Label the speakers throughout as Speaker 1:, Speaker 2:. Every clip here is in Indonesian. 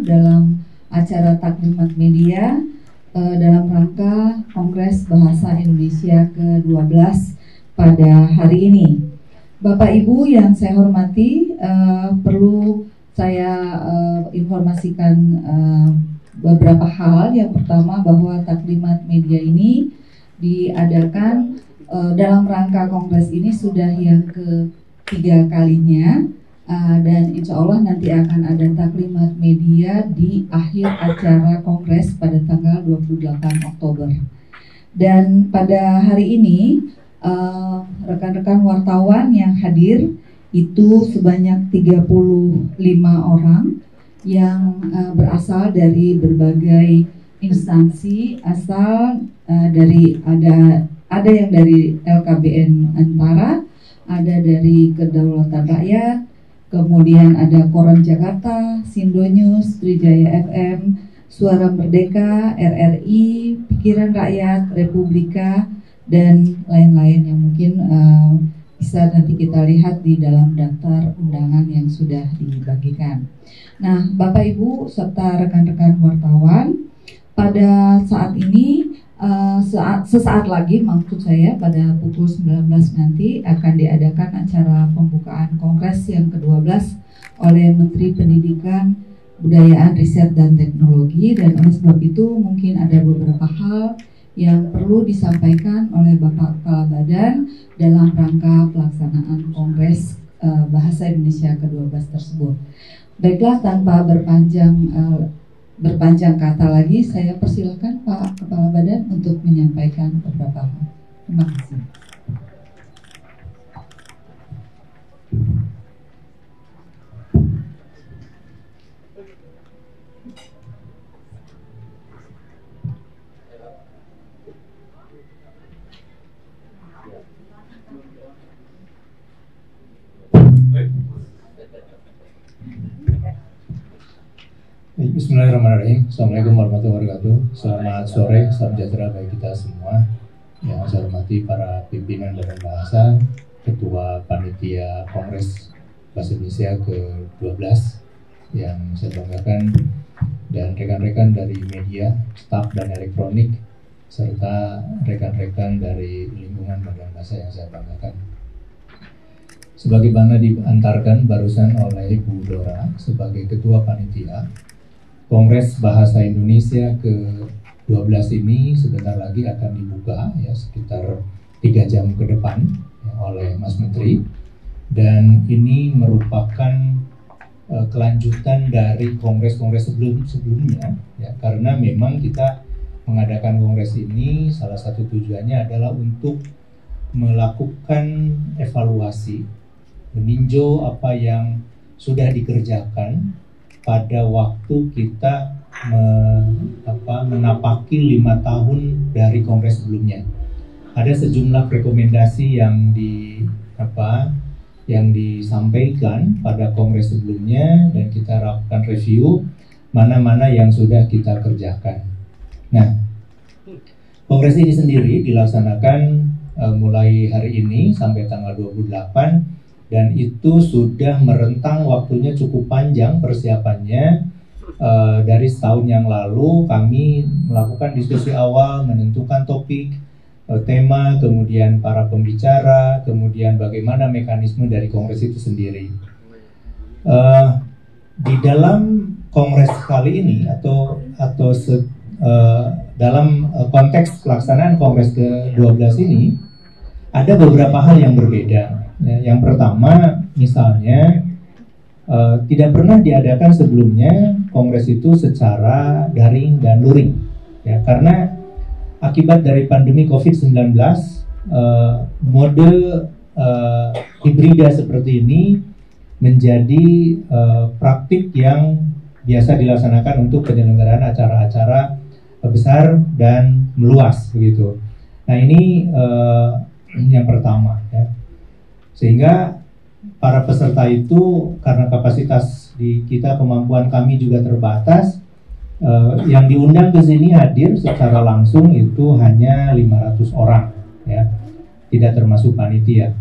Speaker 1: dalam acara Taklimat Media dalam rangka Kongres Bahasa Indonesia ke-12 pada hari ini. Bapak Ibu yang saya hormati, perlu saya informasikan beberapa hal. Yang pertama bahwa Taklimat Media ini diadakan dalam rangka Kongres ini sudah yang ketiga kalinya. Dan insya Allah nanti akan ada Taklimat Media di akhir acara Kongres pada tanggal 28 Oktober. Dan pada hari ini rekan-rekan wartawan yang hadir itu sebanyak 35 orang yang berasal dari berbagai instansi, asal dari ada yang dari LKBN Antara, ada dari Kedaulatan Rakyat, kemudian ada Koran Jakarta, Sindonews, Trijaya FM, Suara Merdeka, RRI, Pikiran Rakyat, Republika, dan lain-lain yang mungkin bisa nanti kita lihat di dalam daftar undangan yang sudah dibagikan. Nah, Bapak Ibu serta rekan-rekan wartawan, pada saat ini sesaat lagi, maksud saya pada pukul 19 nanti akan diadakan acara pembukaan Kongres yang ke-12 oleh Menteri Pendidikan, Kebudayaan, Riset, dan Teknologi. Dan oleh sebab itu mungkin ada beberapa hal yang perlu disampaikan oleh Bapak Kepala Badan dalam rangka pelaksanaan Kongres Bahasa Indonesia ke-12 tersebut. Baiklah, tanpa berpanjang kata lagi, saya persilakan Pak Kepala Badan untuk menyampaikan beberapa hal. Terima kasih.
Speaker 2: Bismillahirrahmanirrahim. Assalamualaikum warahmatullahi wabarakatuh. Selamat sore, salam sejahtera bagi kita semua. Yang saya hormati para pimpinan Badan Bahasa, Ketua Panitia Kongres Bahasa Indonesia ke-12 yang saya banggakan, dan rekan-rekan dari media, staf dan elektronik, serta rekan-rekan dari lingkungan Badan Bahasa yang saya banggakan. Sebagaimana diantarkan barusan oleh Bu Dora sebagai Ketua Panitia, Kongres Bahasa Indonesia ke-12 ini sebentar lagi akan dibuka ya, sekitar 3 jam ke depan ya, oleh Mas Menteri, dan ini merupakan kelanjutan dari kongres-kongres sebelumnya ya, karena memang kita mengadakan kongres ini salah satu tujuannya adalah untuk melakukan evaluasi, meninjau apa yang sudah dikerjakan pada waktu kita menapaki 5 tahun dari kongres sebelumnya. Ada sejumlah rekomendasi yang disampaikan pada kongres sebelumnya, dan kita lakukan review mana-mana yang sudah kita kerjakan. Nah, kongres ini sendiri dilaksanakan mulai hari ini sampai tanggal 28. Dan itu sudah merentang waktunya cukup panjang persiapannya. Dari setahun yang lalu kami melakukan diskusi awal, menentukan topik, tema, kemudian para pembicara, kemudian bagaimana mekanisme dari kongres itu sendiri. Di dalam kongres kali ini dalam konteks pelaksanaan kongres ke-12 ini ada beberapa hal yang berbeda. Ya, yang pertama, misalnya tidak pernah diadakan sebelumnya kongres itu secara daring dan luring, ya, karena akibat dari pandemi COVID-19, mode hibrida seperti ini menjadi praktik yang biasa dilaksanakan untuk penyelenggaraan acara-acara besar dan meluas begitu. Nah, ini yang pertama, ya. Sehingga para peserta itu, karena kapasitas di kita, kemampuan kami juga terbatas, yang diundang ke sini hadir secara langsung itu hanya 500 orang, ya, tidak termasuk panitia.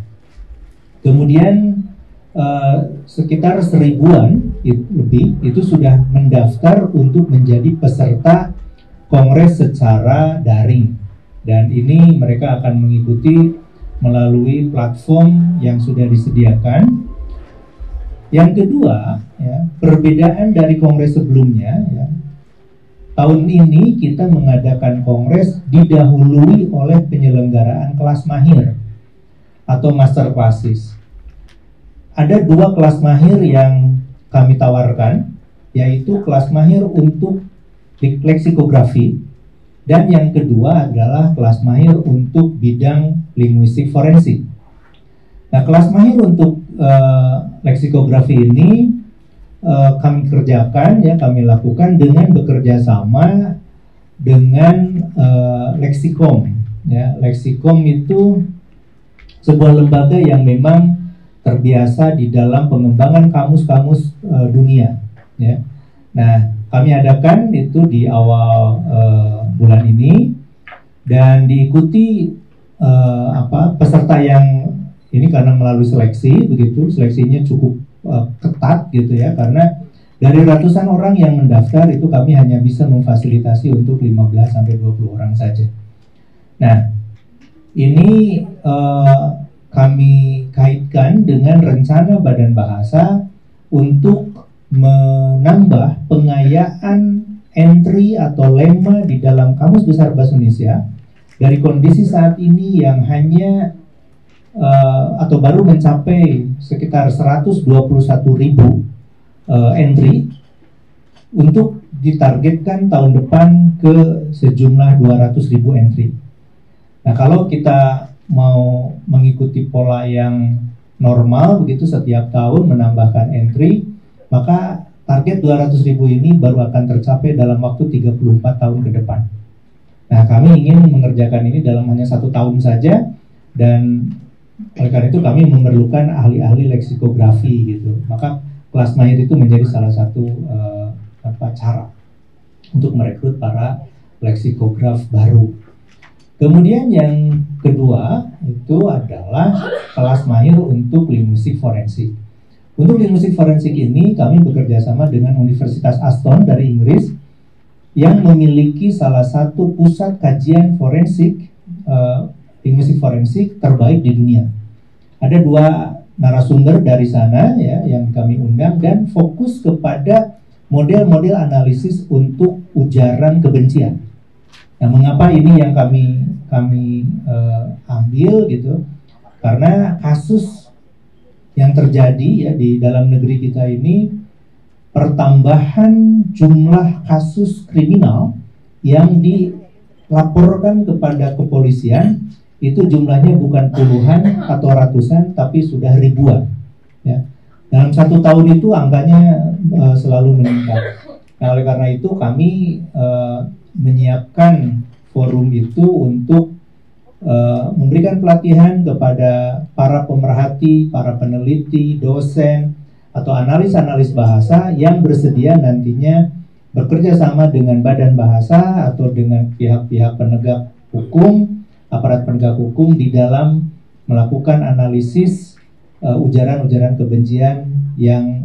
Speaker 2: Kemudian sekitar 1000-an lebih itu sudah mendaftar untuk menjadi peserta kongres secara daring, dan ini mereka akan mengikuti melalui platform yang sudah disediakan. Yang kedua, ya, perbedaan dari kongres sebelumnya, ya, tahun ini kita mengadakan kongres didahului oleh penyelenggaraan kelas mahir atau master classes. Ada 2 kelas mahir yang kami tawarkan, yaitu kelas mahir untuk leksikografi, dan yang kedua adalah kelas mahir untuk bidang linguistik forensik. Nah, kelas mahir untuk leksikografi ini kami kerjakan, ya, kami lakukan dengan bekerja sama dengan Lexikom. Ya, Lexikom itu sebuah lembaga yang memang terbiasa di dalam pengembangan kamus-kamus dunia. Ya. Nah, kami adakan itu di awal bulan ini, dan diikuti peserta yang ini karena melalui seleksi, begitu seleksinya cukup ketat gitu ya, karena dari ratusan orang yang mendaftar itu kami hanya bisa memfasilitasi untuk 15-20 orang saja. Nah, ini kami kaitkan dengan rencana Badan Bahasa untuk menambah pengayaan entry atau lema di dalam Kamus Besar Bahasa Indonesia dari kondisi saat ini yang hanya atau baru mencapai sekitar 121.000 entry, untuk ditargetkan tahun depan ke sejumlah 200.000 entry. Nah, kalau kita mau mengikuti pola yang normal begitu, setiap tahun menambahkan entry, maka target 200.000 ini baru akan tercapai dalam waktu 34 tahun ke depan. Nah, kami ingin mengerjakan ini dalam hanya 1 tahun saja, dan oleh karena itu kami memerlukan ahli-ahli leksikografi gitu. Maka kelas mahir itu menjadi salah satu cara untuk merekrut para leksikograf baru. Kemudian yang kedua itu adalah kelas mahir untuk linguistik forensik. Untuk linguistik forensik ini kami bekerja sama dengan Universitas Aston dari Inggris yang memiliki salah satu pusat kajian forensik linguistik forensik terbaik di dunia. Ada 2 narasumber dari sana, ya, yang kami undang, dan fokus kepada model-model analisis untuk ujaran kebencian. Nah, mengapa ini yang kami ambil gitu? Karena kasus yang terjadi, ya, di dalam negeri kita ini, pertambahan jumlah kasus kriminal yang dilaporkan kepada kepolisian itu jumlahnya bukan puluhan atau ratusan, tapi sudah ribuan. Ya. Dalam 1 tahun itu angkanya selalu meningkat. Nah, oleh karena itu kami menyiapkan forum itu untuk memberikan pelatihan kepada para pemerhati, para peneliti, dosen, atau analis-analis bahasa yang bersedia nantinya bekerja sama dengan Badan Bahasa atau dengan pihak-pihak penegak hukum, aparat penegak hukum di dalam melakukan analisis ujaran-ujaran kebencian yang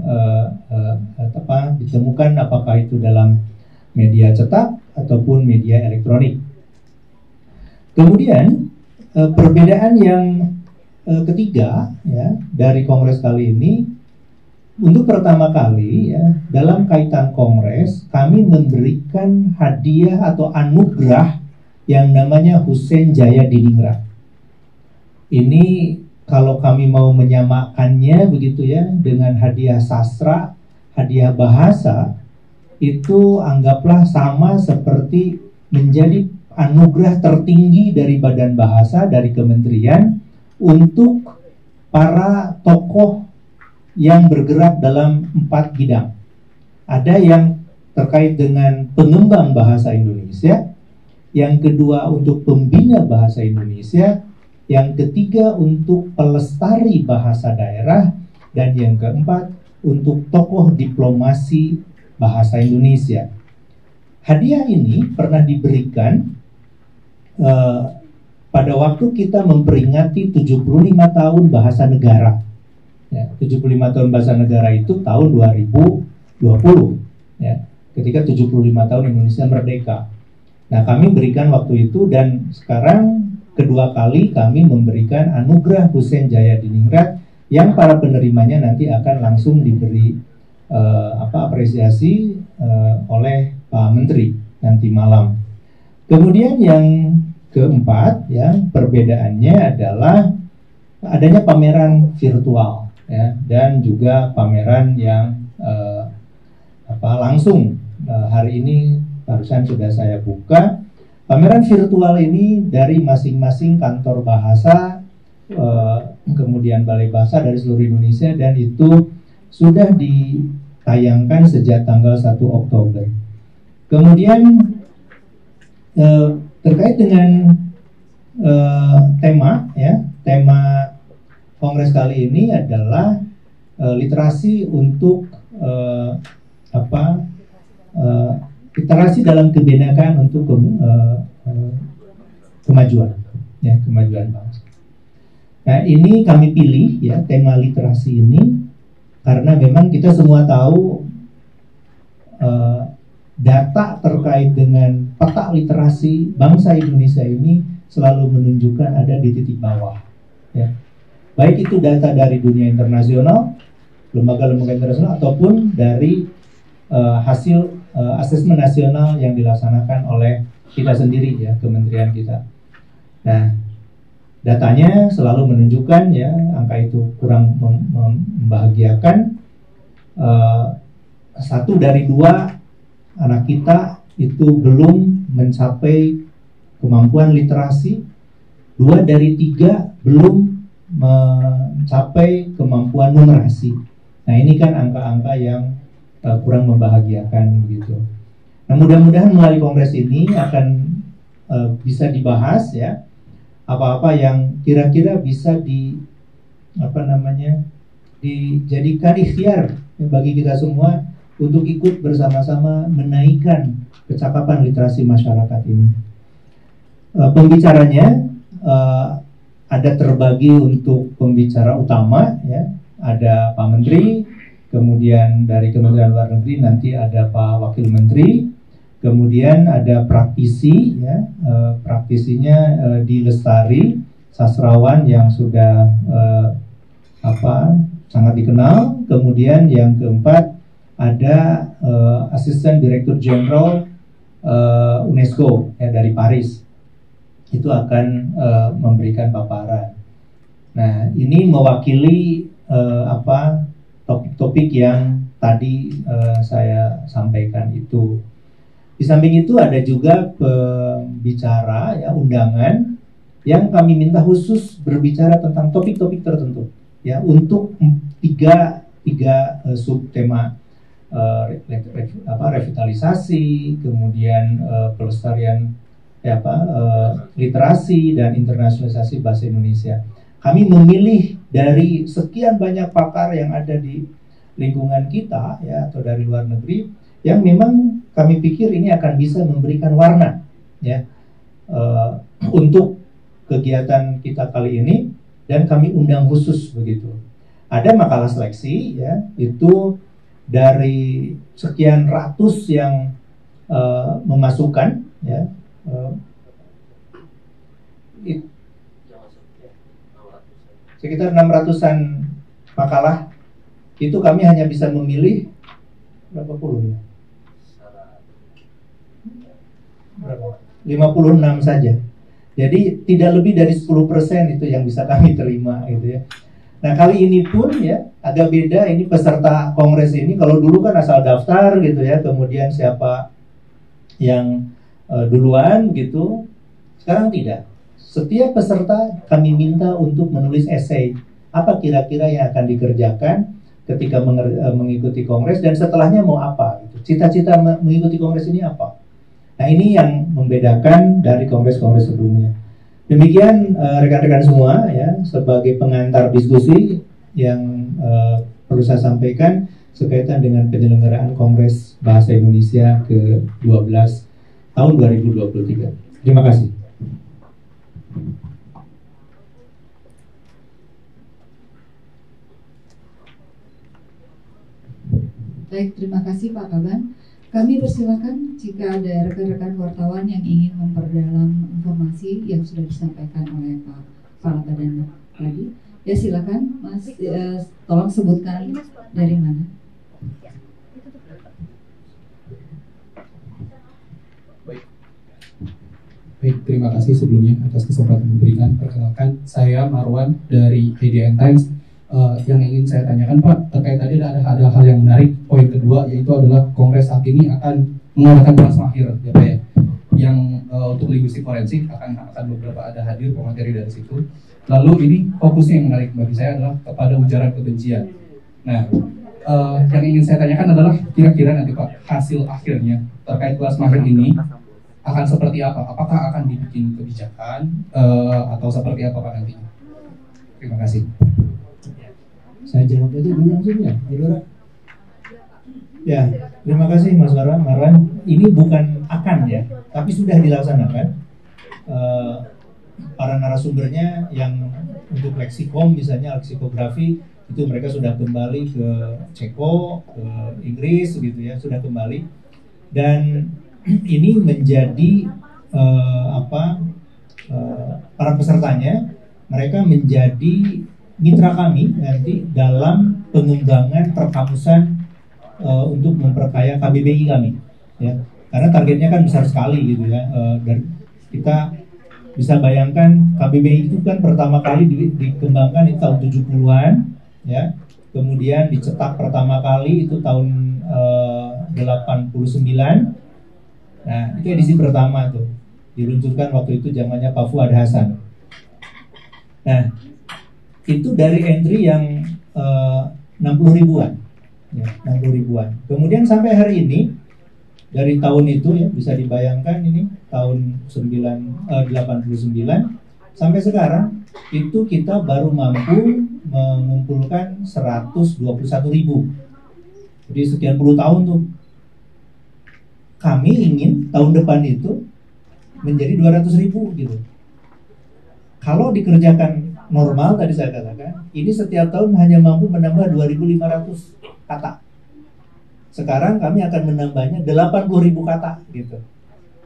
Speaker 2: ditemukan, apakah itu dalam media cetak ataupun media elektronik. Kemudian perbedaan yang ketiga, ya, dari kongres kali ini, untuk pertama kali, ya, dalam kaitan kongres kami memberikan hadiah atau anugerah yang namanya Hussein Jaya Diningrat. Ini kalau kami mau menyamakannya begitu, ya, dengan hadiah sastra, hadiah bahasa, itu anggaplah sama seperti menjadi anugerah tertinggi dari Badan Bahasa, dari Kementerian, untuk para tokoh yang bergerak dalam 4 bidang. Ada yang terkait dengan pengembang bahasa Indonesia, yang kedua untuk pembina bahasa Indonesia, yang ketiga untuk pelestari bahasa daerah, dan yang keempat untuk tokoh diplomasi bahasa Indonesia. Hadiah ini pernah diberikan pada waktu kita memperingati 75 tahun bahasa negara. Ya, 75 tahun bahasa negara itu tahun 2015. 2020 ya, ketika 75 tahun Indonesia merdeka. Nah, kami berikan waktu itu, dan sekarang kedua kali kami memberikan anugerah Hussein Jayadiningrat yang para penerimanya nanti akan langsung diberi apresiasi oleh Pak Menteri nanti malam. Kemudian yang keempat ya, perbedaannya adalah adanya pameran virtual ya, dan juga pameran yang langsung. Hari ini barusan sudah saya buka. Pameran virtual ini dari masing-masing kantor bahasa, kemudian balai bahasa dari seluruh Indonesia, dan itu sudah ditayangkan sejak tanggal 1 Oktober. Kemudian terkait dengan tema kongres kali ini adalah literasi untuk literasi dalam kebinekaan untuk kemajuan, ya, kemajuan bangsa. Nah, ini kami pilih ya tema literasi ini karena memang kita semua tahu data terkait dengan peta literasi bangsa Indonesia ini selalu menunjukkan ada di titik bawah, ya. Baik itu data dari dunia internasional, lembaga-lembaga internasional, ataupun dari hasil asesmen nasional yang dilaksanakan oleh kita sendiri ya, kementerian kita. Nah, datanya selalu menunjukkan ya angka itu kurang membahagiakan. 1 dari 2 anak kita itu belum mencapai kemampuan literasi, 2 dari 3 belum mencapai kemampuan numerasi. Nah, ini kan angka-angka yang kurang membahagiakan gitu. Nah, mudah-mudahan melalui kongres ini akan bisa dibahas ya apa-apa yang kira-kira bisa dijadikan ikhtiar bagi kita semua untuk ikut bersama-sama menaikkan kecakapan literasi masyarakat ini. Pembicaranya ada terbagi untuk pembicara utama ya, ada Pak Menteri. Kemudian dari Kementerian Luar Negeri nanti ada Pak Wakil Menteri, kemudian ada praktisi, ya, praktisinya Di Lestari, sastrawan yang sudah sangat dikenal. Kemudian yang keempat ada Asisten Direktur Jenderal UNESCO ya, dari Paris, itu akan memberikan paparan. Nah, ini mewakili topik-topik yang tadi saya sampaikan itu. Di samping itu ada juga pembicara ya, undangan yang kami minta khusus berbicara tentang topik-topik tertentu ya, untuk tiga subtema, revitalisasi, kemudian pelestarian literasi, dan internasionalisasi bahasa Indonesia. Kami memilih dari sekian banyak pakar yang ada di lingkungan kita ya, atau dari luar negeri, yang memang kami pikir ini akan bisa memberikan warna ya untuk kegiatan kita kali ini, dan kami undang khusus begitu. Ada makalah seleksi ya, itu dari sekian ratus yang memasukkan ya, sekitar 600-an makalah, itu kami hanya bisa memilih berapa puluh ya? 56 saja. Jadi tidak lebih dari 10% itu yang bisa kami terima gitu ya. Nah, kali ini pun ya agak beda, ini peserta kongres ini, kalau dulu kan asal daftar gitu ya, kemudian siapa yang duluan gitu. Sekarang tidak. Setiap peserta kami minta untuk menulis esai apa kira-kira yang akan dikerjakan ketika mengikuti kongres, dan setelahnya mau apa gitu. Cita-cita mengikuti kongres ini apa. Nah, ini yang membedakan dari kongres-kongres sebelumnya. Demikian rekan-rekan semua ya, sebagai pengantar diskusi yang perlu saya sampaikan sekaitan dengan penyelenggaraan Kongres Bahasa Indonesia ke-12 tahun 2023. Terima kasih.
Speaker 1: Baik, terima kasih Pak Kaban. Kami persilakan jika ada rekan-rekan wartawan yang ingin memperdalam informasi yang sudah disampaikan oleh Pak Kepala Badan tadi. Ya silakan Mas, tolong sebutkan dari mana.
Speaker 3: Baik, terima kasih sebelumnya atas kesempatan memberikan. Perkenalkan, saya Marwan dari ADN Times. Yang ingin saya tanyakan Pak, terkait tadi ada hal yang menarik. Poin kedua yaitu adalah Kongres saat ini akan mengadakan kelas akhir, ya Pak ya, yang untuk linguistik forensik akan beberapa ada hadir pemateri dari situ. Lalu ini fokusnya yang menarik bagi saya adalah kepada ujaran kebencian. Nah, yang ingin saya tanyakan adalah kira-kira nanti Pak, hasil akhirnya terkait kelas akhir ini akan seperti apa? Apakah akan dibikin kebijakan atau seperti apa Pak nantinya? Terima kasih.
Speaker 2: Saya jawab aja dulu langsung ya, Saudara. Ya, terima kasih Mas Marwan. Ini bukan akan ya, tapi sudah dilaksanakan. Para narasumbernya yang untuk leksikom misalnya leksikografi itu mereka sudah kembali ke Ceko, ke Inggris gitu ya, sudah kembali. Dan ini menjadi para pesertanya, mereka menjadi mitra kami nanti dalam pengembangan perkamusan untuk memperkaya KBBI kami, ya. Karena targetnya kan besar sekali gitu ya. Dan kita bisa bayangkan KBBI itu kan pertama kali dikembangkan itu tahun 70-an, ya. Kemudian dicetak pertama kali itu tahun 89. Nah, itu edisi pertama tuh. Diluncurkan waktu itu zamannya Pak Fuad Hasan. Nah, itu dari entry yang 60 ribuan, ya, 60 ribuan. Kemudian sampai hari ini dari tahun itu ya bisa dibayangkan ini tahun 89 sampai sekarang itu kita baru mampu mengumpulkan 121 ribu. Jadi sekian puluh tahun tuh. Kami ingin tahun depan itu menjadi 200 ribu gitu. Kalau dikerjakan normal tadi saya katakan, ini setiap tahun hanya mampu menambah 2.500 kata. Sekarang kami akan menambahnya 80.000 kata gitu.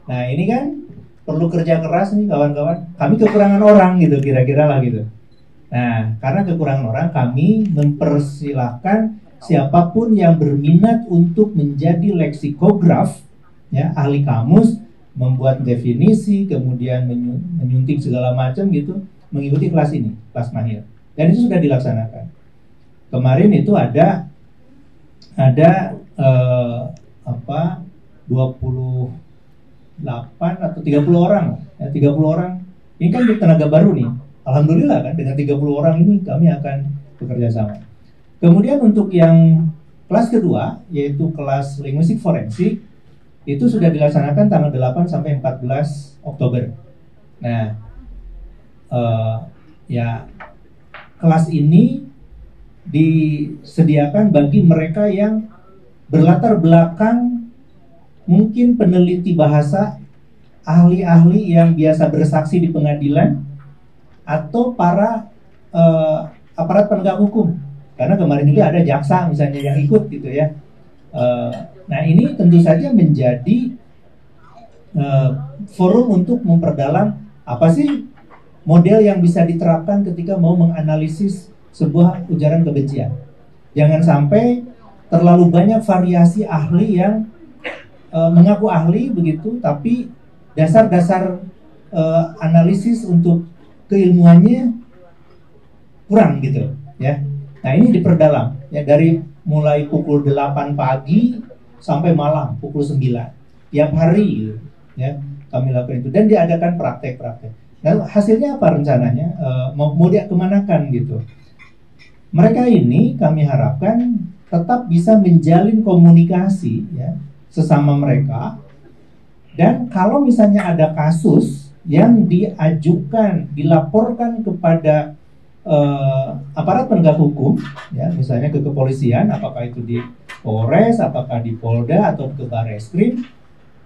Speaker 2: Nah ini kan perlu kerja keras nih kawan-kawan. Kami kekurangan orang gitu kira-kira lah gitu. Nah karena kekurangan orang, kami mempersilahkan siapapun yang berminat untuk menjadi leksikograf, ya, ahli kamus, membuat definisi, kemudian menyuntik segala macam gitu, mengikuti kelas ini, kelas mahir. Dan itu sudah dilaksanakan. Kemarin itu ada 28 atau 30 orang, ya, 30 orang. Ini kan tenaga baru nih. Alhamdulillah kan dengan 30 orang ini kami akan bekerja sama. Kemudian untuk yang kelas kedua, yaitu kelas linguistik forensik, itu sudah dilaksanakan tanggal 8 sampai 14 Oktober. Nah, ya kelas ini disediakan bagi mereka yang berlatar belakang mungkin peneliti bahasa, ahli-ahli yang biasa bersaksi di pengadilan, atau para aparat penegak hukum. Karena kemarin juga ada jaksa misalnya yang ikut gitu ya. Nah ini tentu saja menjadi forum untuk memperdalam apa sih model yang bisa diterapkan ketika mau menganalisis sebuah ujaran kebencian. Jangan sampai terlalu banyak variasi ahli yang mengaku ahli begitu, tapi dasar-dasar analisis untuk keilmuannya kurang gitu ya. Nah ini diperdalam ya, dari mulai pukul 8 pagi sampai malam pukul 9 tiap hari gitu, ya kami lakukan itu, dan diadakan praktek-praktek. Nah hasilnya apa rencananya, mau dia kemanakan gitu. Mereka ini kami harapkan tetap bisa menjalin komunikasi ya sesama mereka, dan kalau misalnya ada kasus yang diajukan, dilaporkan kepada aparat penegak hukum, ya misalnya ke kepolisian, apakah itu di Polres, apakah di Polda atau ke Barreskrim.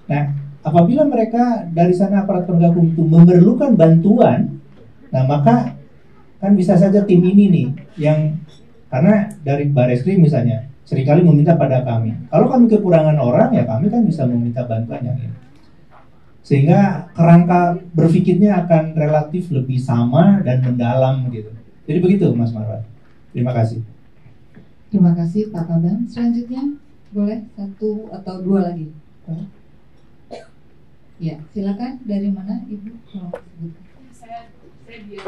Speaker 2: Nah, apabila mereka dari sana aparat penegak hukum itu memerlukan bantuan, nah maka kan bisa saja tim ini nih yang, karena dari Barreskrim misalnya seringkali meminta pada kami. Kalau kami kekurangan orang, ya kami kan bisa meminta bantuan yang ini. Sehingga kerangka berpikirnya akan relatif lebih sama dan mendalam gitu. Jadi begitu Mas Marwan. Terima kasih.
Speaker 1: Terima kasih Pak Kabang. Selanjutnya boleh satu atau dua lagi. Boleh? Ya, silakan. Dari mana Ibu?
Speaker 4: Saya Dian.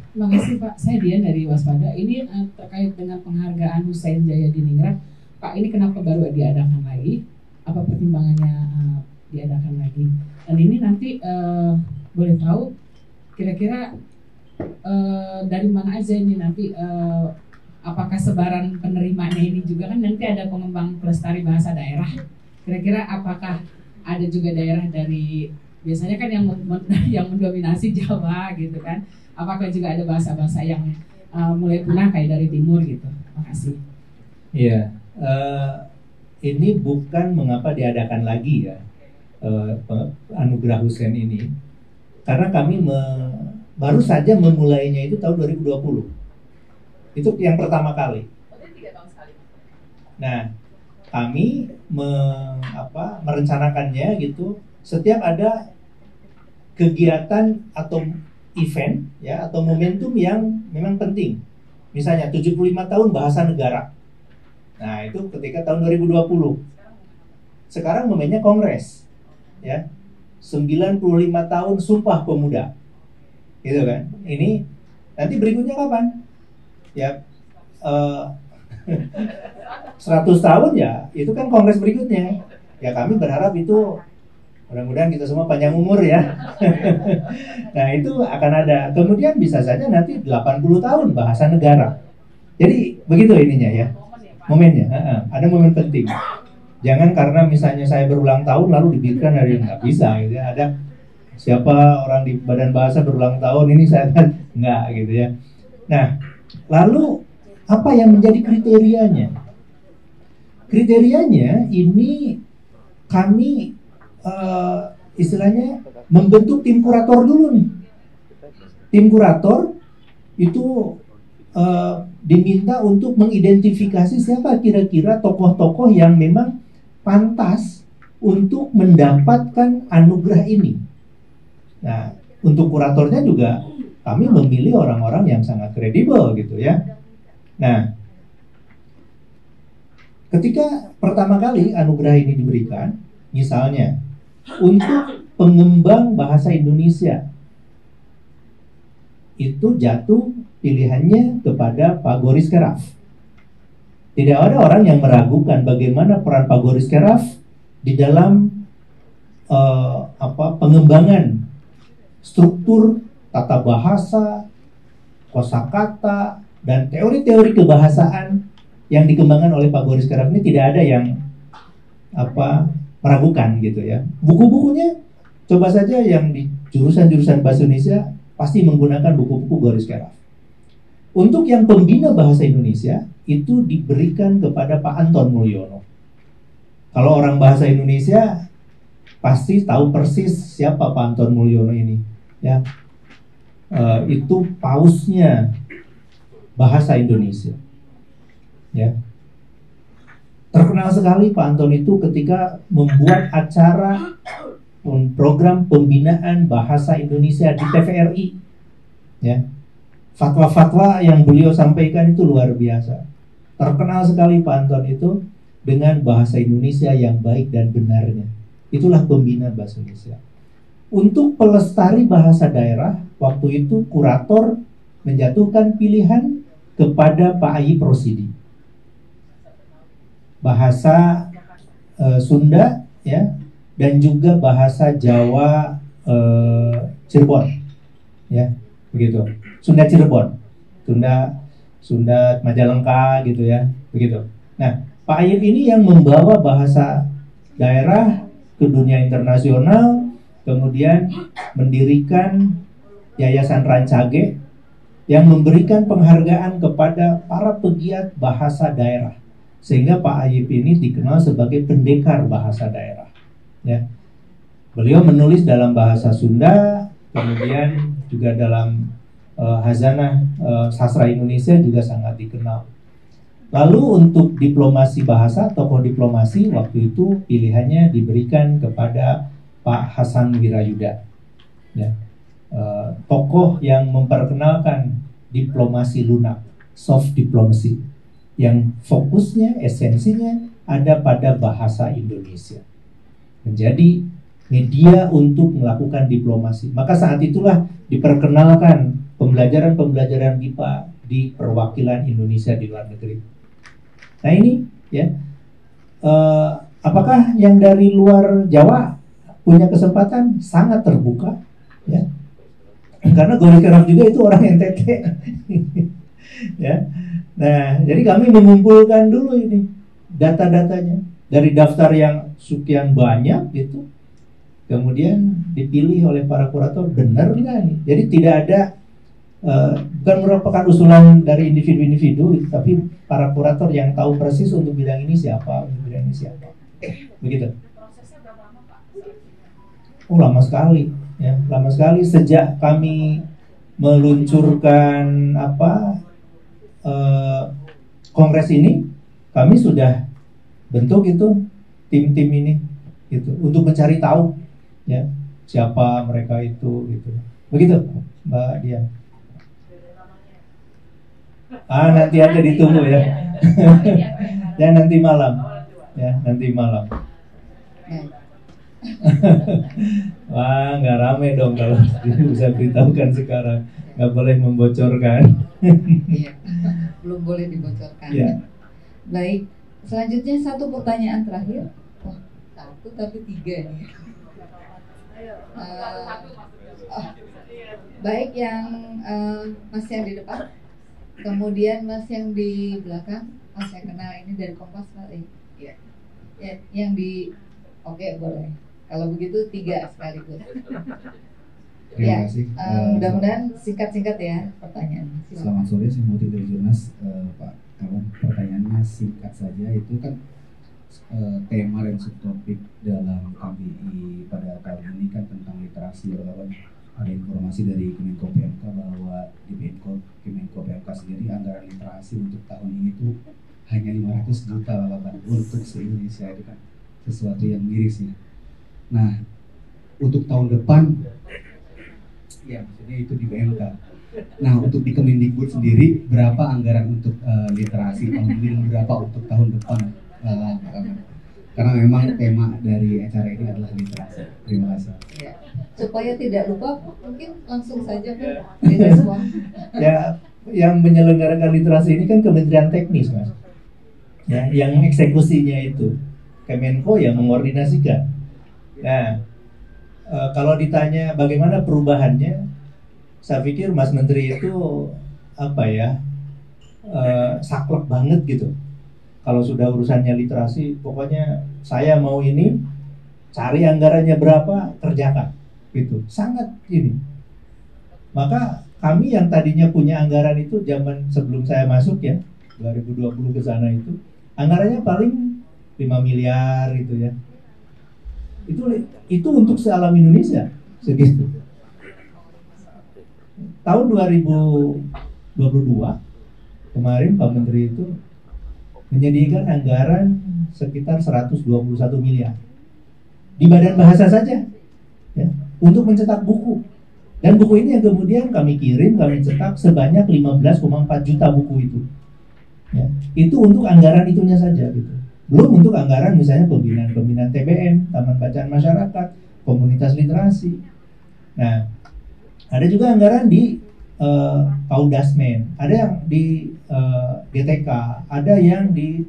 Speaker 4: Terima kasih Pak. Saya Dian dari Waspada. Ini terkait dengan penghargaan Hussein Jayadiningrat. Pak, ini kenapa baru diadakan lagi? Apa pertimbangannya diadakan lagi? Dan ini nanti boleh tahu kira-kira dari mana aja ini nanti? Apakah sebaran penerimanya ini juga kan nanti ada pengembang pelestari bahasa daerah? Kira-kira apakah ada juga daerah dari biasanya kan yang mendominasi Jawa gitu kan? Apakah juga ada bahasa-bahasa yang mulai punah kayak dari timur gitu? Terima kasih.
Speaker 2: Iya, ini bukan mengapa diadakan lagi ya Anugerah Hussein ini, karena kami baru saja memulainya itu tahun 2020. Itu yang pertama kali. Nah, kami merencanakannya gitu. Setiap ada kegiatan atau event ya atau momentum yang memang penting. Misalnya 75 tahun bahasa negara. Nah, itu ketika tahun 2020. Sekarang momennya kongres. Ya. 95 tahun Sumpah Pemuda. Gitu kan. Ini nanti berikutnya kapan? Ya 100 tahun ya, itu kan kongres berikutnya. Ya kami berharap itu mudah-mudahan kita semua panjang umur ya. Nah itu akan ada. Kemudian bisa saja nanti 80 tahun bahasa negara. Jadi begitu ininya ya, momennya. Ada momen penting. Jangan karena misalnya saya berulang tahun lalu dibiarkan dari nggak bisa gitu ya. Ada siapa orang di Badan Bahasa berulang tahun ini saya kan nggak gitu ya. Nah lalu apa yang menjadi kriterianya? Kriterianya ini kami istilahnya membentuk tim kurator dulu nih. Tim kurator itu diminta untuk mengidentifikasi siapa kira-kira tokoh-tokoh yang memang pantas untuk mendapatkan anugerah ini. Nah, untuk kuratornya juga kami memilih orang-orang yang sangat kredibel gitu ya. Nah, ketika pertama kali anugerah ini diberikan, misalnya untuk pengembang bahasa Indonesia, itu jatuh pilihannya kepada Pak Goris Keraf. Tidak ada orang yang meragukan bagaimana peran Pak Goris Keraf di dalam pengembangan struktur tata bahasa, kosakata, dan teori-teori kebahasaan yang dikembangkan oleh Pak Goris Keraf ini tidak ada yang meragukan gitu ya. Buku-bukunya coba saja yang di jurusan-jurusan bahasa Indonesia pasti menggunakan buku-buku Goris Keraf. Untuk yang pembina bahasa Indonesia itu diberikan kepada Pak Anton Mulyono. Kalau orang bahasa Indonesia pasti tahu persis siapa Pak Anton Mulyono ini ya. Itu pausnya bahasa Indonesia ya. Terkenal sekali Pak Anton itu ketika membuat acara program pembinaan bahasa Indonesia di TVRI ya. Fatwa-fatwa yang beliau sampaikan itu luar biasa. Terkenal sekali Pak Anton itu dengan bahasa Indonesia yang baik dan benarnya. Itulah pembina bahasa Indonesia. Untuk pelestari bahasa daerah, waktu itu kurator menjatuhkan pilihan kepada Pak Ayi Prosidi. Bahasa Sunda ya, dan juga bahasa Jawa Cirebon. Ya, begitu. Sunda Cirebon. Sunda Majalengka gitu ya, begitu. Nah, Pak Ayib ini yang membawa bahasa daerah ke dunia internasional, kemudian mendirikan Yayasan Rancage yang memberikan penghargaan kepada para pegiat bahasa daerah, sehingga Pak Ayib ini dikenal sebagai pendekar bahasa daerah. Ya, beliau menulis dalam bahasa Sunda, kemudian juga dalam Hazanah Sastra Indonesia juga sangat dikenal. Lalu untuk diplomasi bahasa, tokoh diplomasi waktu itu pilihannya diberikan kepada Pak Hasan Wirayuda, ya. Tokoh yang memperkenalkan diplomasi lunak, soft diplomacy, yang fokusnya, esensinya ada pada bahasa Indonesia, menjadi media untuk melakukan diplomasi. Maka saat itulah diperkenalkan pembelajaran-pembelajaran MIPA di perwakilan Indonesia di luar negeri. Nah ini ya, apakah yang dari luar Jawa punya kesempatan? Sangat terbuka, ya. Karena Gori Keraf juga itu orang NTT, ya. Nah, jadi kami mengumpulkan dulu ini data-datanya dari daftar yang sekian banyak gitu. Kemudian dipilih oleh para kurator, benar nggak nih? Jadi tidak ada bukan merupakan usulan dari individu-individu, tapi para kurator yang tahu persis untuk bidang ini siapa, untuk bidang ini siapa. Begitu.
Speaker 4: Prosesnya berapa lama, Pak?
Speaker 2: Oh, lama sekali, ya, lama sekali sejak kami meluncurkan kongres ini, kami sudah bentuk itu tim-tim ini, gitu, untuk mencari tahu, ya, siapa mereka itu, gitu. Begitu, Mbak Dian. Nanti aja ditunggu ya. Ya nanti malam. Ya nanti malam. Wah, nggak rame dong kalau bisa beritahukan sekarang. Nggak boleh membocorkan.
Speaker 1: Iya, belum boleh dibocorkan.
Speaker 2: Ya.
Speaker 1: Baik, selanjutnya satu pertanyaan terakhir. Wah, satu tapi tiga nih. Baik, yang Mas yang di depan. Kemudian Mas yang di belakang, saya kenal ini dari Kompas kali. Ya. Yang di, oke, boleh. Kalau begitu tiga sekaligus.
Speaker 5: Terima kasih.
Speaker 1: Mudah-mudahan singkat-singkat ya pertanyaan.
Speaker 5: Selamat sore, saya Muti dari Jurnas, Pak Kawan. Pertanyaannya singkat saja, itu kan tema dan subtopik dalam KBI pada tahun ini kan tentang literasi, kawan. Ada informasi dari Kemenko PMK bahwa di Kemenko PMK sendiri anggaran literasi untuk tahun ini tuh hanya 500 juta kawan, untuk se-Indonesia. Itu kan sesuatu yang miris ya. Nah, untuk tahun depan, ya maksudnya itu di PMK. Nah, untuk di Kemendikbud sendiri berapa anggaran untuk literasi tahun ini dan berapa untuk tahun depan? Karena memang tema dari acara ini adalah literasi. Terima kasih.
Speaker 1: Ya. Supaya tidak lupa, mungkin langsung saja Pak direspon.
Speaker 2: Ya, yang menyelenggarakan literasi ini kan Kementerian Teknis, Mas. Ya, yang eksekusinya itu Kemenko yang mengordinasikan. Nah, kalau ditanya bagaimana perubahannya, saya pikir Mas Menteri itu saklek banget gitu. Kalau sudah urusannya literasi, pokoknya saya mau ini, cari anggarannya berapa, kerjakan, gitu. Sangat ini. Maka kami yang tadinya punya anggaran itu zaman sebelum saya masuk ya, 2020 ke sana itu, anggarannya paling 5 miliar gitu ya. Itu untuk se-alam Indonesia segitu. Tahun 2022 kemarin Pak Menteri itu menyediakan anggaran sekitar 121 miliar di badan bahasa saja ya, untuk mencetak buku. Dan buku ini yang kemudian kami kirim, kami cetak sebanyak 15,4 juta buku itu. Ya, itu untuk anggaran itunya saja gitu. Belum untuk anggaran misalnya pembinaan TBM, Taman Bacaan Masyarakat, komunitas literasi. Nah, ada juga anggaran di Kaudasmen, ada yang di GTK, ada yang di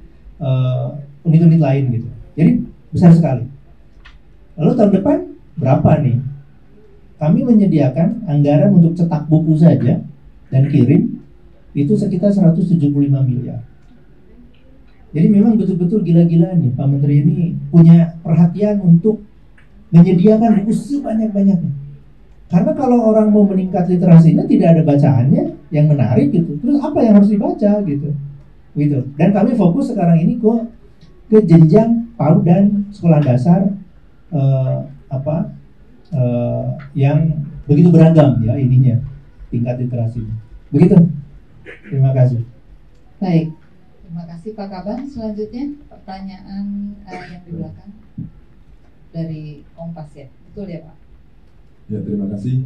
Speaker 2: unit-unit lain gitu. Jadi besar sekali. Lalu tahun depan berapa nih? Kami menyediakan anggaran untuk cetak buku saja dan kirim itu sekitar 175 miliar. Jadi memang betul-betul gila-gilaan nih Pak Menteri ini punya perhatian untuk menyediakan buku sebanyak-banyaknya. Karena kalau orang mau meningkat literasinya tidak ada bacaannya yang menarik gitu. Terus apa yang harus dibaca gitu. Gitu. Dan kami fokus sekarang ini ke jenjang PAUD dan sekolah dasar yang begitu beragam ya ininya tingkat literasinya. Begitu. Terima kasih.
Speaker 1: Baik. Terima kasih. kasih Pak Kaban. Selanjutnya pertanyaan yang di belakang dari Kompas ya, betul ya Pak?
Speaker 6: Ya, terima kasih.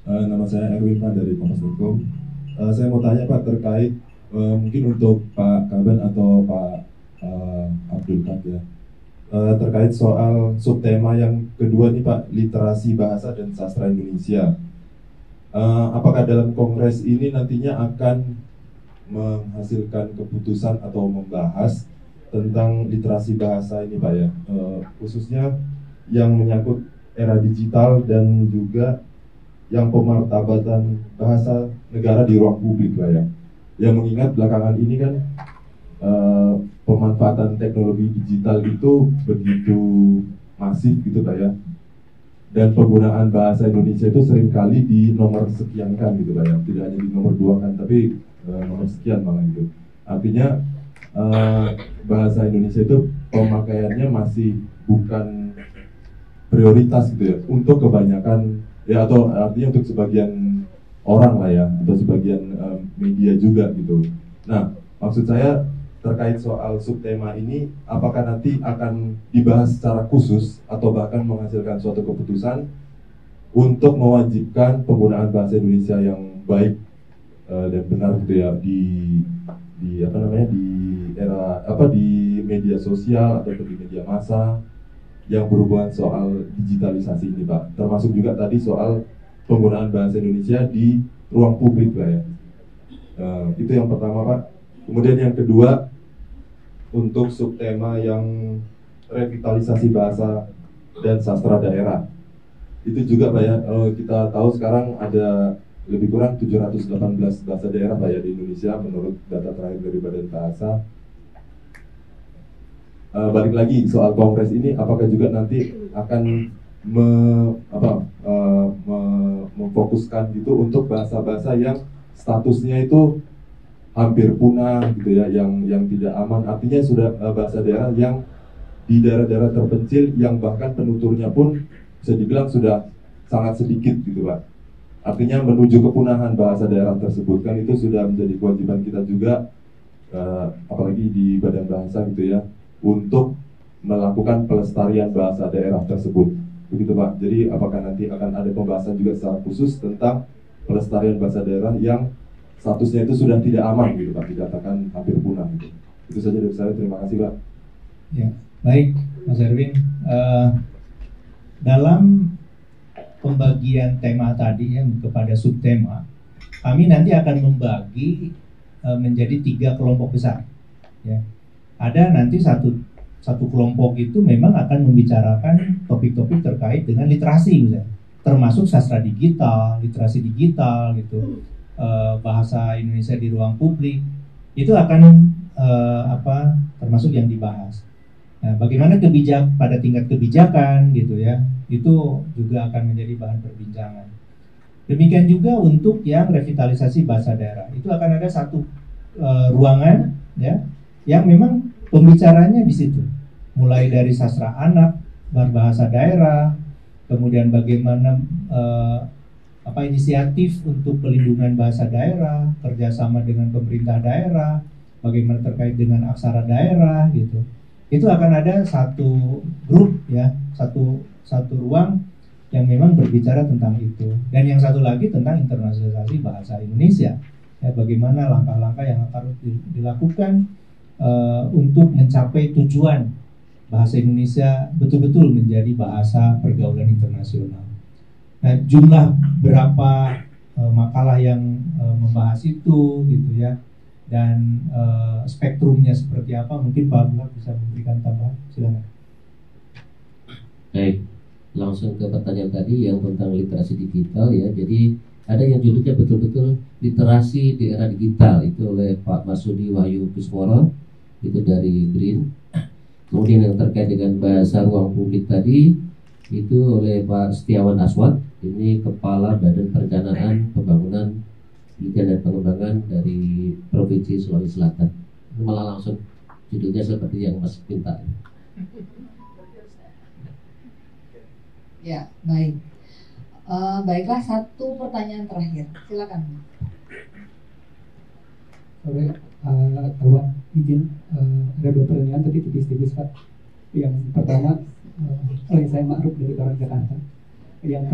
Speaker 6: Nama saya Erwin Pak dari Kompas.com. Saya mau tanya Pak terkait mungkin untuk Pak Kaban atau Pak Abdul Kak ya, terkait soal subtema yang kedua nih Pak, literasi bahasa dan sastra Indonesia. Apakah dalam kongres ini nantinya akan menghasilkan keputusan atau membahas tentang literasi bahasa ini Pak ya, khususnya yang menyangkut era digital dan juga yang pemartabatan bahasa negara di ruang publik Pak ya. Yang mengingat belakangan ini kan pemanfaatan teknologi digital itu begitu masif gitu Pak ya, dan penggunaan bahasa Indonesia itu seringkali di nomor sekian kan gitu Pak ya, tidak hanya di nomor 2 kan, tapi nomor sekian malah gitu. Artinya bahasa Indonesia itu pemakaiannya masih bukan prioritas gitu ya untuk kebanyakan ya, atau artinya untuk sebagian orang lah ya, atau sebagian media juga gitu. Nah, maksud saya terkait soal subtema ini, apakah nanti akan dibahas secara khusus atau bahkan menghasilkan suatu keputusan untuk mewajibkan penggunaan bahasa Indonesia yang baik dan benar gitu ya di apa namanya, di era apa, di media sosial atau di media massa yang berhubungan soal digitalisasi ini Pak, termasuk juga tadi soal penggunaan bahasa Indonesia di ruang publik Pak ya. Itu yang pertama Pak. Kemudian yang kedua, untuk subtema yang revitalisasi bahasa dan sastra daerah, itu juga Pak ya, kita tahu sekarang ada lebih kurang 718 bahasa daerah Pak ya di Indonesia menurut data terakhir dari Badan Bahasa. Balik lagi soal kongres ini, apakah juga nanti akan memfokuskan gitu untuk bahasa-bahasa yang statusnya itu hampir punah gitu ya, yang tidak aman, artinya sudah bahasa daerah yang di daerah-daerah terpencil yang bahkan penuturnya pun bisa dibilang sudah sangat sedikit gitu Pak. Artinya menuju kepunahan bahasa daerah tersebut kan itu sudah menjadi kewajiban kita juga, apalagi di Badan Bahasa gitu ya, untuk melakukan pelestarian bahasa daerah tersebut. Begitu Pak. Jadi apakah nanti akan ada pembahasan juga secara khusus tentang pelestarian bahasa daerah yang statusnya itu sudah tidak aman gitu Pak, dikatakan hampir punah gitu. Itu saja dari saya, terima kasih Pak.
Speaker 2: Ya, baik Mas Erwin. Dalam pembagian tema tadi ya kepada subtema, kami nanti akan membagi menjadi 3 kelompok besar. Ya, ada nanti satu kelompok itu memang akan membicarakan topik-topik terkait dengan literasi misalnya, termasuk sastra digital, literasi digital gitu, bahasa Indonesia di ruang publik, itu akan termasuk yang dibahas. Nah, bagaimana pada tingkat kebijakan gitu ya, itu juga akan menjadi bahan perbincangan. Demikian juga untuk yang revitalisasi bahasa daerah, itu akan ada satu ruangan ya yang memang pembicaranya di situ, mulai dari sastra anak, berbahasa daerah, kemudian bagaimana inisiatif untuk pelindungan bahasa daerah, kerjasama dengan pemerintah daerah, bagaimana terkait dengan aksara daerah gitu. Itu akan ada satu grup ya, satu ruang yang memang berbicara tentang itu. Dan yang satu lagi tentang internasionalisasi bahasa Indonesia. Ya, bagaimana langkah-langkah yang harus dilakukan untuk mencapai tujuan bahasa Indonesia betul-betul menjadi bahasa pergaulan internasional. Nah, jumlah berapa makalah yang membahas itu gitu ya, dan spektrumnya seperti apa, mungkin Pak Abdullah bisa memberikan tambahan, silakan.
Speaker 7: Baik, langsung ke pertanyaan tadi yang tentang literasi digital ya. Jadi ada yang judulnya betul-betul literasi di era digital, itu oleh Pak Masudi Wahyu Kusworo, itu dari BRIN. Kemudian yang terkait dengan bahasa ruang publik tadi itu oleh Pak Setiawan Aswad, ini Kepala Badan Perencanaan Pembangunan Penelitian dan Pengembangan dari Provinsi Sulawesi Selatan. Ini malah langsung judulnya seperti yang Mas minta.
Speaker 1: Ya, baik. Baiklah, satu pertanyaan terakhir, silakan.
Speaker 3: Sore, Kawan. izin ada dua pertanyaan tapi tipis-tipis Pak. Yang pertama, saya Ma'ruf dari orang Jakarta. Yang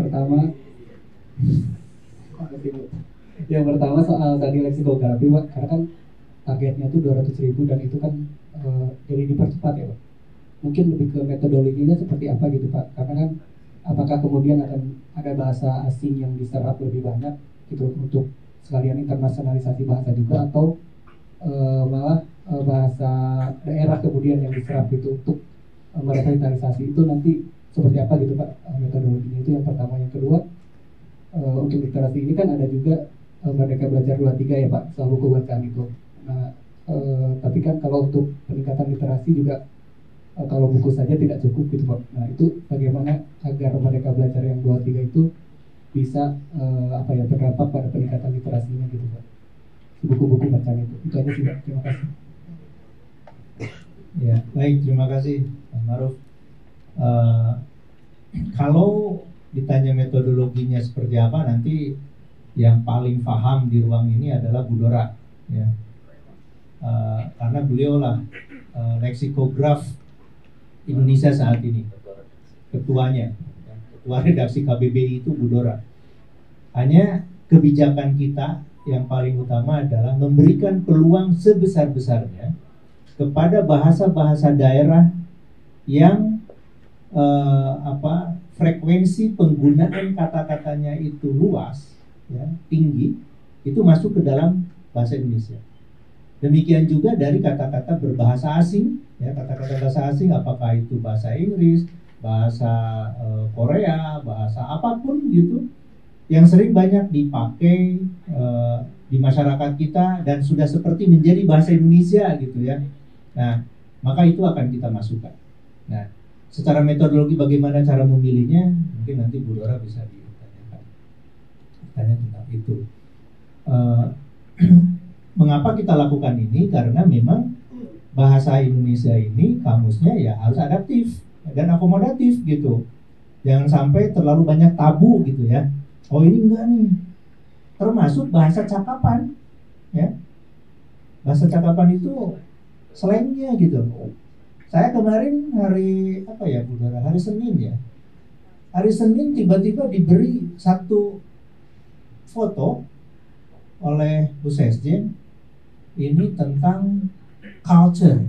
Speaker 3: pertama soal tadi leksikografi Pak, karena kan targetnya itu 200.000 dan itu kan jadi dipercepat ya Pak. Mungkin lebih ke metodologinya seperti apa gitu Pak, karena kan apakah kemudian akan ada bahasa asing yang diserap lebih banyak gitu untuk sekalian internasionalisasi bahasa juga, atau malah bahasa daerah kemudian yang diserap itu untuk merevitalisasi itu nanti seperti apa gitu Pak metodologinya. Itu yang pertama. Yang kedua, untuk literasi ini kan ada juga Merdeka Belajar 23 ya Pak, soal buku bacaan itu. Nah, tapi kan kalau untuk peningkatan literasi juga kalau buku saja tidak cukup gitu Pak. Nah itu bagaimana agar Merdeka Belajar yang 23 itu bisa berdampak pada peningkatan literasinya gitu Pak, buku-buku bacaan itu aja sih Pak. Terima kasih.
Speaker 2: Ya baik, terima kasih Pak Ma'ruf. Kalau ditanya metodologinya seperti apa, nanti yang paling paham di ruang ini adalah Bu Dora ya. Karena beliau lah leksikograf Indonesia saat ini, ketuanya, ketua redaksi KBBI itu Bu Dora. Hanya kebijakan kita yang paling utama adalah memberikan peluang sebesar-besarnya kepada bahasa-bahasa daerah yang frekuensi penggunaan kata-katanya itu luas, ya, tinggi, itu masuk ke dalam bahasa Indonesia. Demikian juga dari kata-kata berbahasa asing, ya, kata-kata bahasa asing, apakah itu bahasa Inggris, bahasa Korea, bahasa apapun gitu, yang sering banyak dipakai di masyarakat kita dan sudah seperti menjadi bahasa Indonesia gitu ya. Nah, maka itu akan kita masukkan. Nah, secara metodologi bagaimana cara memilihnya, mungkin nanti Bu Dora bisa ditanyakan, tanya tentang itu. Mengapa kita lakukan ini? Karena memang bahasa Indonesia ini kamusnya ya harus adaptif dan akomodatif gitu. Jangan sampai terlalu banyak tabu gitu ya. Oh ini enggak nih. Termasuk bahasa cakapan ya. Bahasa cakapan itu slangnya gitu. Saya kemarin hari Bu Dora? Hari Senin ya. Hari Senin tiba-tiba diberi satu foto oleh Bu Sesjen. Ini tentang culture.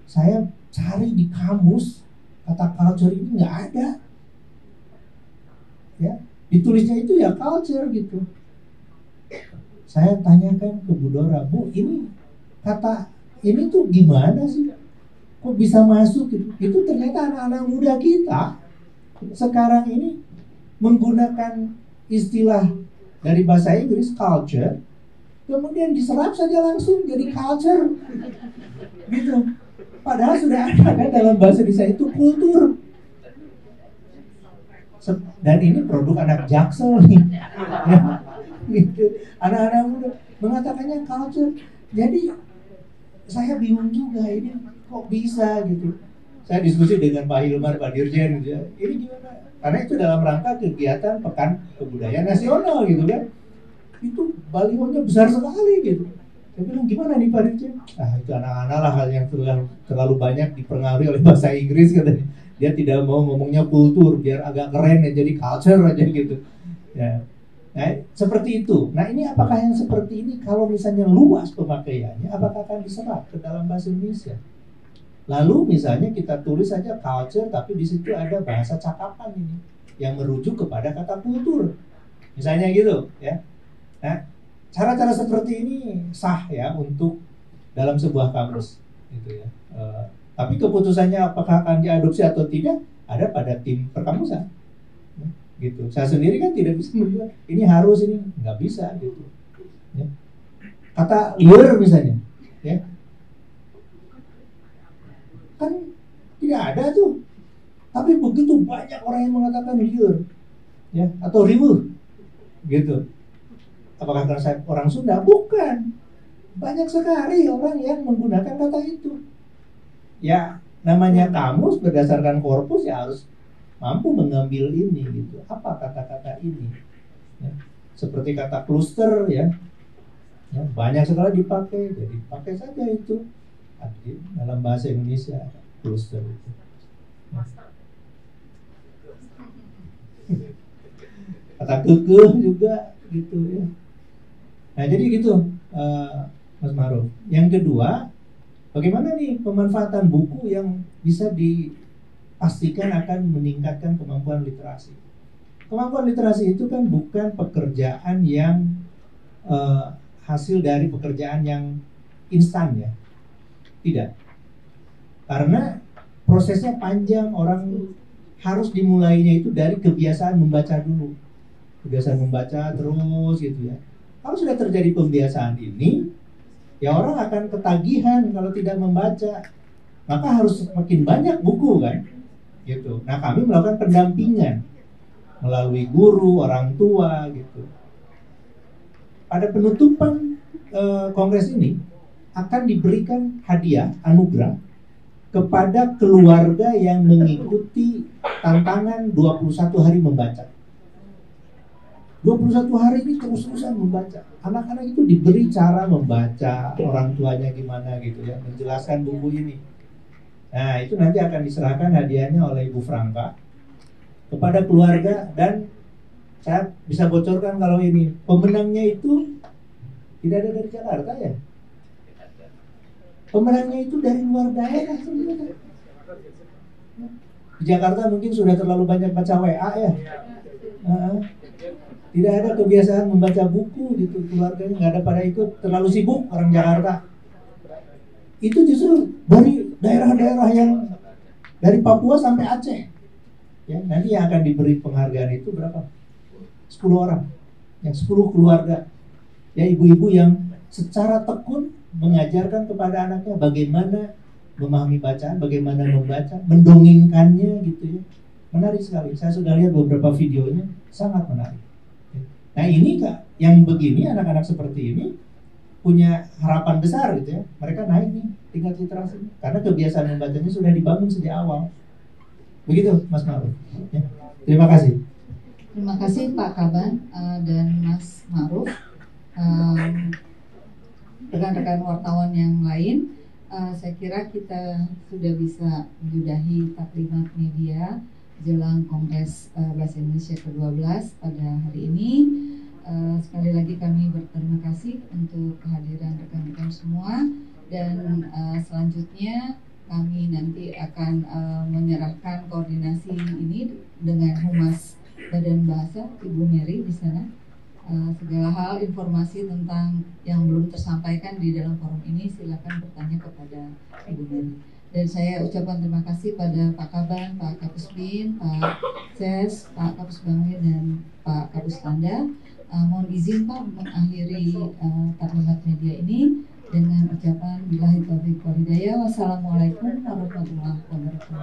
Speaker 2: Saya cari di kamus, kata culture ini nggak ada. Ya, ditulisnya itu ya culture gitu. Saya tanyakan ke Bu Dora, Bu, ini kata ini tuh gimana sih? Kok bisa masuk gitu? Itu ternyata anak-anak muda kita sekarang ini menggunakan istilah dari bahasa Inggris culture, kemudian diserap saja langsung jadi culture gitu. Padahal sudah ada kan dalam bahasa Indonesia itu kultur. Dan ini produk anak Jaksel nih ya, gitu. Anak-anak muda mengatakannya culture. Jadi saya bingung juga, ini kok bisa gitu. Saya diskusi dengan Pak Hilmar, Pak Dirjen gitu ya. Ini gimana? Karena itu dalam rangka kegiatan Pekan Kebudayaan Nasional gitu kan. Itu balihonya besar sekali gitu. Saya bilang gimana nih Pak Dirjen? Itu anak-anak lah hal yang terlalu banyak dipengaruhi oleh bahasa Inggris katanya. Dia tidak mau ngomongnya kultur biar agak keren ya, jadi culture aja gitu. Ya. Nah, seperti itu. Nah, ini apakah yang seperti ini kalau misalnya luas pemakaiannya, apakah akan diserap ke dalam bahasa Indonesia? Lalu misalnya kita tulis saja culture, tapi di situ ada bahasa cakapan ini yang merujuk kepada kata kultur. Misalnya gitu, ya. Nah, cara-cara seperti ini sah ya untuk dalam sebuah kamus, gitu ya. Tapi keputusannya apakah akan diadopsi atau tidak ada pada tim perkamusan, gitu. Saya sendiri kan tidak bisa menunjukkan ini harus, ini nggak bisa, gitu. Ya. Kata liar misalnya, ya, kan tidak ada tuh. Tapi begitu banyak orang yang mengatakan liar, ya, atau riweuh, gitu. Apakah karena saya orang Sunda? Bukan. Banyak sekali orang yang menggunakan kata itu. Ya, namanya kamus berdasarkan korpus ya harus mampu mengambil ini gitu. Apa kata-kata ini? Ya. Seperti kata cluster ya. Ya, banyak sekali dipakai, jadi pakai saja itu dalam bahasa Indonesia cluster itu. Kata kekeh juga gitu ya. Nah jadi gitu Mas Maruf. Yang kedua, bagaimana nih pemanfaatan buku yang bisa dipastikan akan meningkatkan kemampuan literasi. Kemampuan literasi itu kan bukan pekerjaan yang hasil dari pekerjaan yang instan ya. Tidak. Karena prosesnya panjang, orang harus dimulainya itu dari kebiasaan membaca dulu. Kebiasaan membaca terus gitu ya. Kalau sudah terjadi pembiasaan ini, ya orang akan ketagihan kalau tidak membaca. Maka harus makin banyak buku kan. Gitu. Nah, kami melakukan pendampingan melalui guru, orang tua gitu. Pada penutupan kongres ini akan diberikan hadiah anugerah kepada keluarga yang mengikuti tantangan 21 hari membaca. 21 hari ini terus-terusan membaca. Anak-anak itu diberi cara membaca, orang tuanya gimana gitu ya, menjelaskan buku ini. Nah, itu nanti akan diserahkan hadiahnya oleh Ibu Franka kepada keluarga, dan saya bisa bocorkan kalau ini pemenangnya itu tidak ada dari Jakarta ya. Pemenangnya itu dari luar daerah sebenarnya. Di Jakarta mungkin sudah terlalu banyak baca WA ya. Tidak ada kebiasaan membaca buku gitu, keluarganya nggak ada pada ikut, terlalu sibuk orang Jakarta. Itu justru dari daerah-daerah yang dari Papua sampai Aceh. Ya, nanti yang akan diberi penghargaan itu berapa? 10 orang, yang 10 keluarga. Ya, ibu-ibu yang secara tekun mengajarkan kepada anaknya bagaimana memahami bacaan, bagaimana membaca, mendongengkannya gitu ya. Menarik sekali. Saya sudah lihat beberapa videonya, sangat menarik. Nah ini Kak, yang begini anak-anak seperti ini punya harapan besar gitu ya. Mereka naik nih tingkat literasi karena kebiasaan membacanya sudah dibangun sejak awal. Begitu Mas Maruf ya. Terima kasih.
Speaker 1: Terima kasih Pak Kaban dan Mas Maruf. Rekan-rekan wartawan yang lain, saya kira kita sudah bisa menyudahi taklimat media jelang Kongres Bahasa Indonesia ke-12 pada hari ini. Sekali lagi kami berterima kasih untuk kehadiran rekan-rekan semua, dan selanjutnya kami nanti akan menyerahkan koordinasi ini dengan Humas Badan Bahasa, Ibu Mary di sana. Segala hal informasi tentang yang belum tersampaikan di dalam forum ini silakan bertanya kepada Ibu Mary. Dan saya ucapkan terima kasih pada Pak Kaban, Pak Kapus Bin, Pak Ses, Pak Kapus Bangli, dan Pak Kapus Tanda. Mohon izin Pak mengakhiri taklimat media ini dengan ucapan billahi taufiq wal hidayah. Wassalamualaikum warahmatullahi wabarakatuh.